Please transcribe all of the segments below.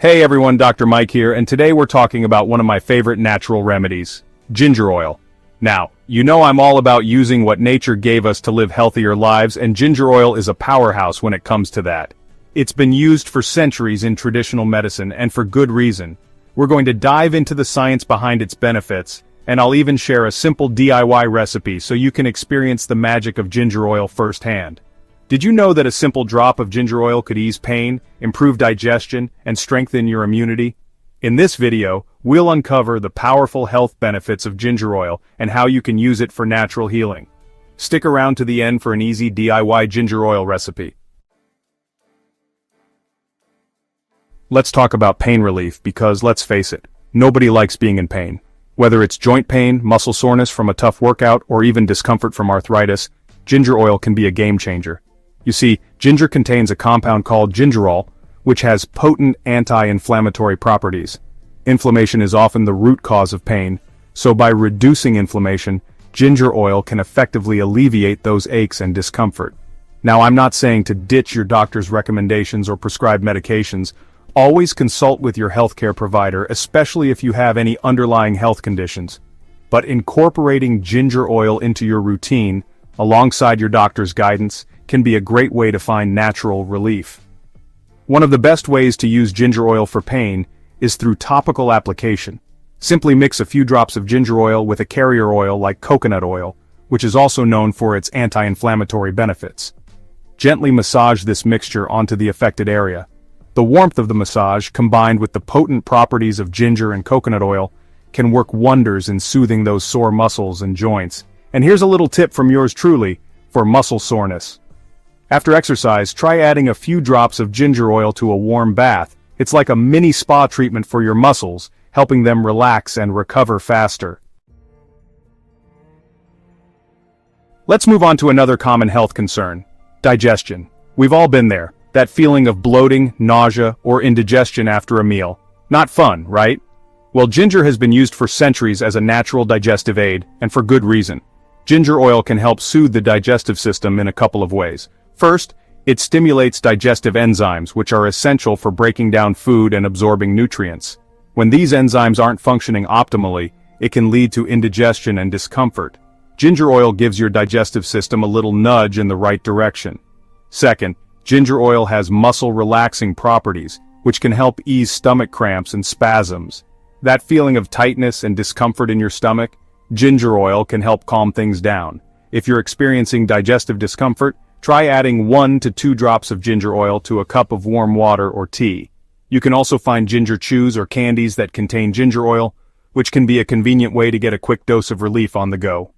Hey everyone, Dr. Mike here, and today we're talking about one of my favorite natural remedies, ginger oil. Now, you know I'm all about using what nature gave us to live healthier lives, and ginger oil is a powerhouse when it comes to that. It's been used for centuries in traditional medicine, and for good reason. We're going to dive into the science behind its benefits, and I'll even share a simple DIY recipe so you can experience the magic of ginger oil firsthand. Did you know that a simple drop of ginger oil could ease pain, improve digestion, and strengthen your immunity? In this video, we'll uncover the powerful health benefits of ginger oil and how you can use it for natural healing. Stick around to the end for an easy DIY ginger oil recipe. Let's talk about pain relief because, let's face it, nobody likes being in pain. Whether it's joint pain, muscle soreness from a tough workout, or even discomfort from arthritis, ginger oil can be a game changer. You see, ginger contains a compound called gingerol, which has potent anti-inflammatory properties. Inflammation is often the root cause of pain, so by reducing inflammation, ginger oil can effectively alleviate those aches and discomfort. Now, I'm not saying to ditch your doctor's recommendations or prescribed medications. Always consult with your healthcare provider, especially if you have any underlying health conditions. But incorporating ginger oil into your routine, alongside your doctor's guidance, can be a great way to find natural relief. One of the best ways to use ginger oil for pain is through topical application. Simply mix a few drops of ginger oil with a carrier oil like coconut oil, which is also known for its anti-inflammatory benefits. Gently massage this mixture onto the affected area. The warmth of the massage, combined with the potent properties of ginger and coconut oil, can work wonders in soothing those sore muscles and joints. And here's a little tip from yours truly, for muscle soreness. After exercise, try adding a few drops of ginger oil to a warm bath. It's like a mini spa treatment for your muscles, helping them relax and recover faster. Let's move on to another common health concern, digestion. We've all been there, that feeling of bloating, nausea, or indigestion after a meal. Not fun, right? Well, ginger has been used for centuries as a natural digestive aid, and for good reason. Ginger oil can help soothe the digestive system in a couple of ways. First, it stimulates digestive enzymes, which are essential for breaking down food and absorbing nutrients. When these enzymes aren't functioning optimally, it can lead to indigestion and discomfort. Ginger oil gives your digestive system a little nudge in the right direction. Second, ginger oil has muscle-relaxing properties, which can help ease stomach cramps and spasms. That feeling of tightness and discomfort in your stomach, ginger oil can help calm things down. If you're experiencing digestive discomfort, try adding 1 to 2 drops of ginger oil to a cup of warm water or tea. You can also find ginger chews or candies that contain ginger oil, which can be a convenient way to get a quick dose of relief on the go.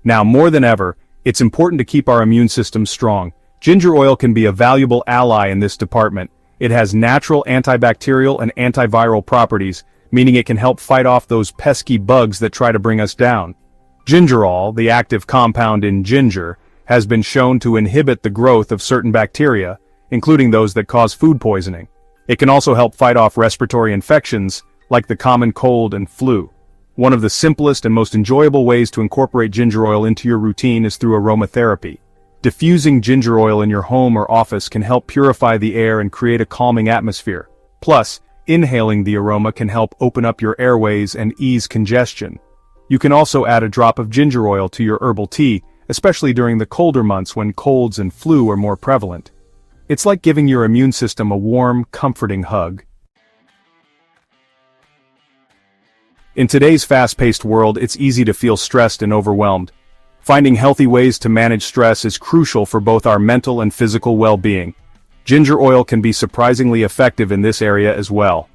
Now, more than ever, it's important to keep our immune system strong. Ginger oil can be a valuable ally in this department. It has natural antibacterial and antiviral properties, meaning it can help fight off those pesky bugs that try to bring us down. Gingerol, the active compound in ginger, has been shown to inhibit the growth of certain bacteria, including those that cause food poisoning. It can also help fight off respiratory infections, like the common cold and flu. One of the simplest and most enjoyable ways to incorporate ginger oil into your routine is through aromatherapy. Diffusing ginger oil in your home or office can help purify the air and create a calming atmosphere. Plus, inhaling the aroma can help open up your airways and ease congestion. You can also add a drop of ginger oil to your herbal tea, especially during the colder months when colds and flu are more prevalent. It's like giving your immune system a warm, comforting hug. In today's fast-paced world, it's easy to feel stressed and overwhelmed. Finding healthy ways to manage stress is crucial for both our mental and physical well-being. Ginger oil can be surprisingly effective in this area as well.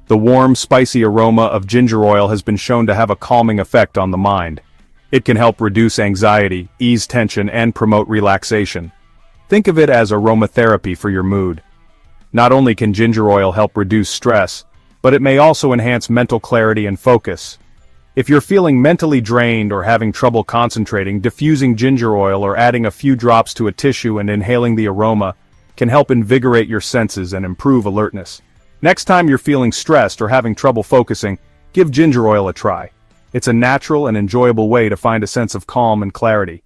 The warm, spicy aroma of ginger oil has been shown to have a calming effect on the mind. It can help reduce anxiety, ease tension, and promote relaxation. Think of it as aromatherapy for your mood. Not only can ginger oil help reduce stress, but it may also enhance mental clarity and focus. If you're feeling mentally drained or having trouble concentrating, diffusing ginger oil or adding a few drops to a tissue and inhaling the aroma can help invigorate your senses and improve alertness. Next time you're feeling stressed or having trouble focusing, give ginger oil a try. It's a natural and enjoyable way to find a sense of calm and clarity.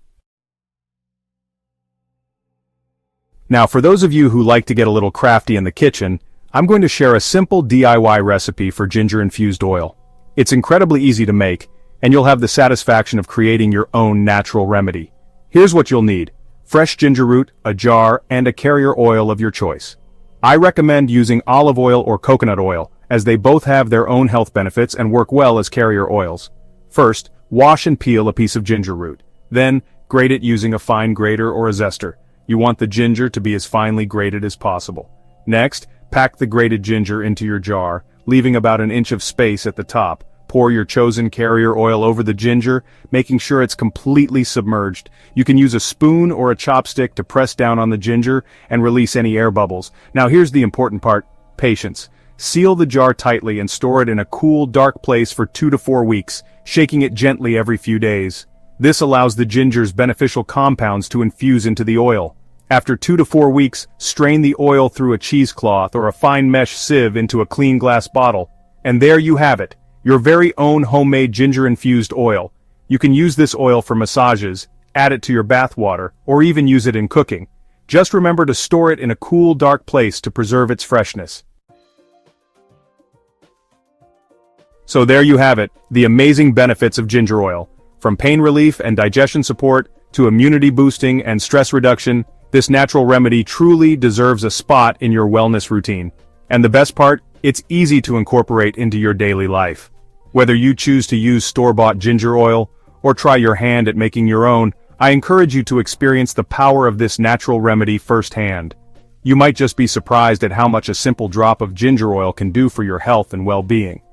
Now, for those of you who like to get a little crafty in the kitchen, I'm going to share a simple DIY recipe for ginger-infused oil. It's incredibly easy to make, and you'll have the satisfaction of creating your own natural remedy. Here's what you'll need: fresh ginger root, a jar, and a carrier oil of your choice. I recommend using olive oil or coconut oil, as they both have their own health benefits and work well as carrier oils. First, wash and peel a piece of ginger root. Then, grate it using a fine grater or a zester. You want the ginger to be as finely grated as possible. Next, pack the grated ginger into your jar, leaving about an inch of space at the top. Pour your chosen carrier oil over the ginger, making sure it's completely submerged. You can use a spoon or a chopstick to press down on the ginger and release any air bubbles. Now here's the important part: patience. Seal the jar tightly and store it in a cool, dark place for 2 to 4 weeks, shaking it gently every few days. This allows the ginger's beneficial compounds to infuse into the oil. After 2 to 4 weeks, strain the oil through a cheesecloth or a fine mesh sieve into a clean glass bottle. And there you have it, your very own homemade ginger-infused oil. You can use this oil for massages, add it to your bath water, or even use it in cooking. Just remember to store it in a cool, dark place to preserve its freshness. So there you have it, the amazing benefits of ginger oil. From pain relief and digestion support, to immunity boosting and stress reduction, this natural remedy truly deserves a spot in your wellness routine. And the best part, it's easy to incorporate into your daily life. Whether you choose to use store-bought ginger oil, or try your hand at making your own, I encourage you to experience the power of this natural remedy firsthand. You might just be surprised at how much a simple drop of ginger oil can do for your health and well-being.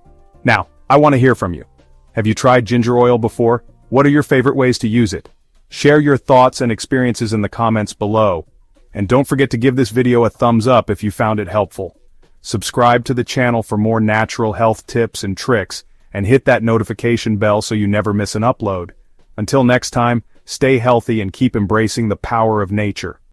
Now, I want to hear from you. Have you tried ginger oil before? What are your favorite ways to use it? Share your thoughts and experiences in the comments below. And don't forget to give this video a thumbs up if you found it helpful. Subscribe to the channel for more natural health tips and tricks, and hit that notification bell so you never miss an upload. Until next time, stay healthy and keep embracing the power of nature.